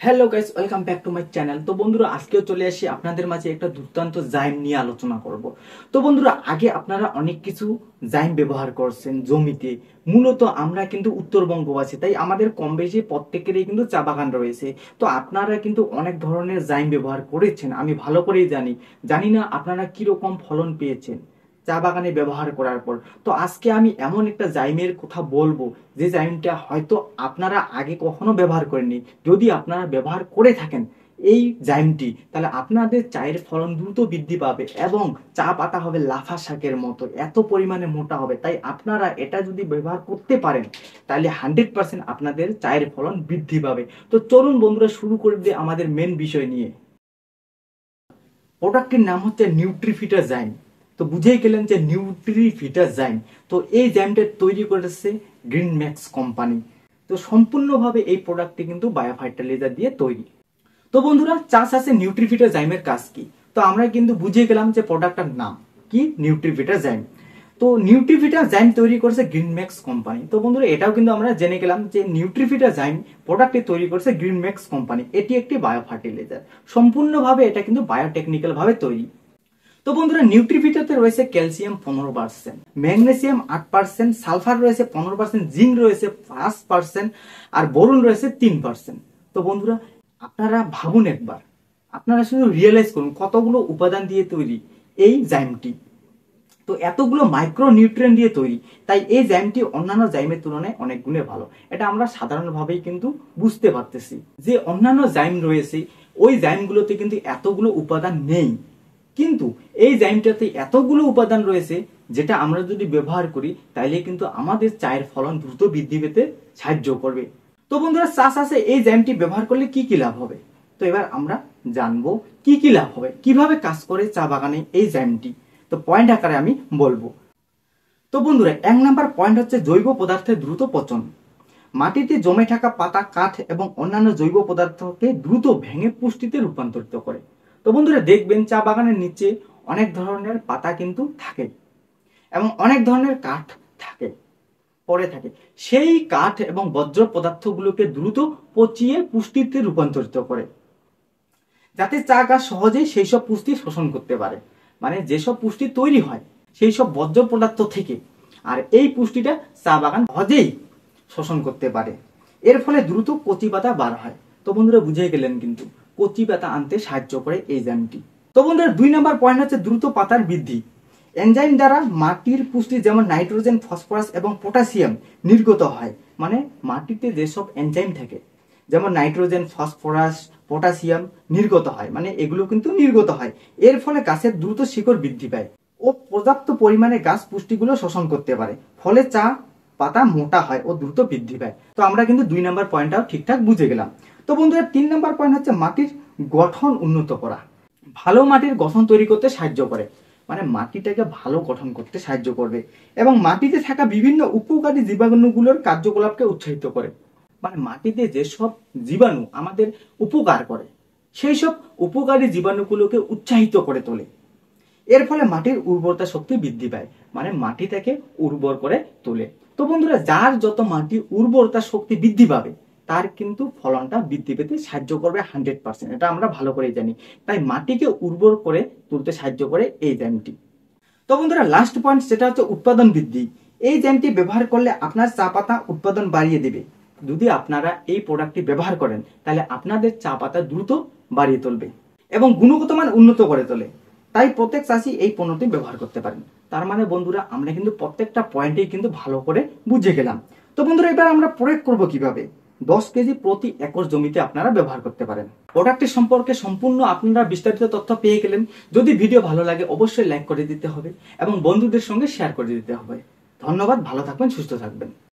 Hello guys, welcome back to my channel. তো বন্ধুরা, আজকেও চলে আসি আপনাদের মাঝে একটা দুর্দান্ত জাইম নিয়ে আলোচনা করব। তো বন্ধুরা, আগে আপনারা অনেক কিছু জাইম ব্যবহার করছেন জমিতে। মূলত আমরা কিন্তু উত্তরবঙ্গবাসী, তাই আমাদের কম বেশি প্রত্যেকেরই কিন্তু চা বাগান রয়েছে। তো আপনারা কিন্তু অনেক ধরনের জাইম ব্যবহার করেছেন, আমি ভালো করেই জানি না আপনারা কিরকম ফলন পেয়েছেন চা বাগানে ব্যবহার করার পর। তো আজকে আমি এমন একটা জাইমের কথা বলবো যে জাইমটা হয়তো আপনারা আগে কখনো ব্যবহার করেননি। যদি আপনারা ব্যবহার করে থাকেন এই জাইমটি, তাহলে আপনাদের চায়ের ফলন দ্রুত বৃদ্ধি পাবে এবং চা পাতা হবে লাফা শাকের মতো, এত পরিমাণে মোটা হবে। তাই আপনারা এটা যদি ব্যবহার করতে পারেন তাহলে 100% আপনাদের চায়ের ফলন বৃদ্ধি পাবে। তো চলুন বন্ধুরা, শুরু করে দিয়ে আমাদের মেন বিষয় নিয়ে। প্রোডাক্টের নাম হচ্ছে নিউট্রিফিটা জাইম। তো বুঝেই গেলেন যে নিউট্রিফিটা জাইম। তো এই জাইমটা তৈরি করেছে গ্রিন ম্যাক্স কোম্পানি। তো সম্পূর্ণভাবে এই প্রোডাক্টটি কিন্তু বায়ো ফার্টিলাইজার দিয়ে তৈরি। তো বন্ধুরা, চাষ আছে নিউট্রিফিটা জাইমের কাজ কি? তো আমরা কিন্তু বুঝে গেলাম যে প্রোডাক্টটার নাম কি, নিউট্রিফিটা জাইম। তো নিউট্রিফিটা জাইম তৈরি করেছে গ্রিন ম্যাক্স কোম্পানি। তো বন্ধুরা, এটাও কিন্তু আমরা জেনে গেলাম যে নিউট্রিফিটা জাইম প্রোডাক্টটি তৈরি করেছে গ্রিন ম্যাক্স কোম্পানি। এটি একটি বায়ো ফার্টিলাইজার, সম্পূর্ণভাবে এটা কিন্তু বায়োটেকনিক্যাল ভাবে তৈরি। তো বন্ধুরা, নিউট্রিফিটাতে রয়েছে ক্যালসিয়াম 15%, ম্যাগনেসিয়াম 8%, সালফার রয়েছে 15%, জিঙ্ক রয়েছে 5%, আর বোরন রয়েছে 3%। তো বন্ধুরা, আপনারা ভাবুন একবার, আপনারা শুধু রিয়েলাইজ করুন কতগুলো উপাদান দিয়ে তৈরি এই জাইমটি। তো এতগুলো মাইক্রো নিউট্রিয়েন্ট দিয়ে তৈরি, তাই এই জাইমটি অন্যান্য জাইমের তুলনায় অনেক গুণে ভালো। এটা আমরা সাধারণভাবেই কিন্তু বুঝতে পারতেছি যে অন্যান্য জাইম রয়েছে ওই জাইমগুলোতে কিন্তু এতগুলো উপাদান নেই, কিন্তু এই জাইমটাতে এতগুলো উপাদান রয়েছে যেটা আমরা যদি ব্যবহার করি তাইলে কিন্তু আমাদের চায়ের ফলন দ্রুত বৃদ্ধি পেতে সাহায্য করবে। তো বন্ধুরা, চাষ আছে এই জাইমটি ব্যবহার করলে কি কি লাভ হবে। তো এবার আমরা জানবো কি কি লাভ হবে, কিভাবে কাজ করে চা বাগানে এই জাইমটি। তো পয়েন্ট আকারে আমি বলবো। তো বন্ধুরা, 1 নাম্বার পয়েন্ট হচ্ছে জৈব পদার্থের দ্রুত পচন। মাটিতে জমে থাকা পাতা, কাঠ এবং অন্যান্য জৈব পদার্থকে দ্রুত ভেঙে পুষ্টিতে রূপান্তরিত করে। তো বন্ধুরা, দেখবেন চা বাগানের নিচে অনেক ধরনের পাতা কিন্তু থাকে এবং অনেক ধরনের কাঠ থাকে, পড়ে থাকে। সেই কাঠ এবং বজ্র পদার্থগুলোকে দ্রুত পচিয়ে পুষ্টিতে রূপান্তরিত করে, যাতে চা গাছ সহজেই সেই সব পুষ্টি শোষণ করতে পারে। মানে যেসব পুষ্টি তৈরি হয় সেই সব বর্জ্য পদার্থ থেকে, আর এই পুষ্টিটা চা বাগান সহজেই শোষণ করতে পারে। এর ফলে দ্রুত কচি পাতা বার হয়। তো বন্ধুরা, বুঝে গেলেন কিন্তু কচি পাতা আনতে সাহায্য করে এই জাইমটি। তো বন্ধুরা, 2 নাম্বার পয়েন্ট হচ্ছে দ্রুত পাতার বৃদ্ধি। এনজাইম দ্বারা মাটির পুষ্টি যেমন নাইট্রোজেন, ফসফরাস এবং পটাশিয়াম নির্গত হয়। মানে মাটিতে যেসব এনজাইম থাকে যেমন নাইট্রোজেন, ফসফরাস, পটাশিয়াম নির্গত হয়, মানে এগুলো কিন্তু নির্গত হয়। এর ফলে গাছের দ্রুত শিকড় বৃদ্ধি পায় ও পর্যাপ্ত পরিমাণে গাছ পুষ্টিগুলো শোষণ করতে পারে। ফলে চা পাতা মোটা হয় ও দ্রুত বৃদ্ধি পায়। তো আমরা কিন্তু 2 নাম্বার পয়েন্টটাও ঠিকঠাক বুঝে গেলাম। তো বন্ধুরা, 3 নাম্বার পয়েন্ট হচ্ছে মাটির গঠন উন্নত করা। ভালো মাটির গঠন তৈরি করতে সাহায্য করে, মানে মাটিটাকে ভালো গঠন করতে সাহায্য করবে এবং মাটিতে থাকা বিভিন্ন উপকারী জীবাণুগুলোর কার্যকলাপকে উৎসাহিত করে। মানে মাটিতে যেসব জীবাণু আমাদের উপকার করে সেই সব উপকারী জীবাণুগুলোকে উৎসাহিত করে তোলে। এর ফলে মাটির উর্বরতা শক্তি বৃদ্ধি পায়, মানে মাটিটাকে উর্বর করে তোলে। তো বন্ধুরা, যার যত মাটি উর্বরতা শক্তি বৃদ্ধি পাবে তার কিন্তু ফলনটা বৃদ্ধি পেতে সাহায্য করবে 100%। এটা আমরা ভালো করেই জানি। তাই মাটিকে উর্বর করে তুলতে সাহায্য করে এই জাইমটি। তো বন্ধুরা, লাস্ট পয়েন্ট সেটা হচ্ছে উৎপাদন বৃদ্ধি। এই জাইমটি ব্যবহার করলে আপনার চা পাতা উৎপাদন বাড়িয়ে দেবে। যদি আপনারা এই প্রোডাক্টটি ব্যবহার করেন তাহলে আপনাদের চা পাতা দ্রুত বাড়িয়ে তুলবে এবং গুণগত মান উন্নত করে তোলে। তাই প্রত্যেক চাষি এই পণ্যটি ব্যবহার করতে পারেন। তার মানে বন্ধুরা, আমরা কিন্তু প্রত্যেকটা পয়েন্টেই কিন্তু ভালো করে বুঝে গেলাম। তো বন্ধুরা, এবার আমরা প্রয়োগ করব কিভাবে। 10 কেজি প্রতি একর জমিতে আপনারা ব্যবহার করতে পারেন। প্রোডাক্টটি সম্পর্কে সম্পূর্ণ আপনারা বিস্তারিত তথ্য পেয়ে গেলেন। যদি ভিডিও ভালো লাগে অবশ্যই লাইক করে দিতে হবে এবং বন্ধুদের সঙ্গে শেয়ার করে দিতে হবে। ধন্যবাদ, ভালো থাকবেন, সুস্থ থাকবেন।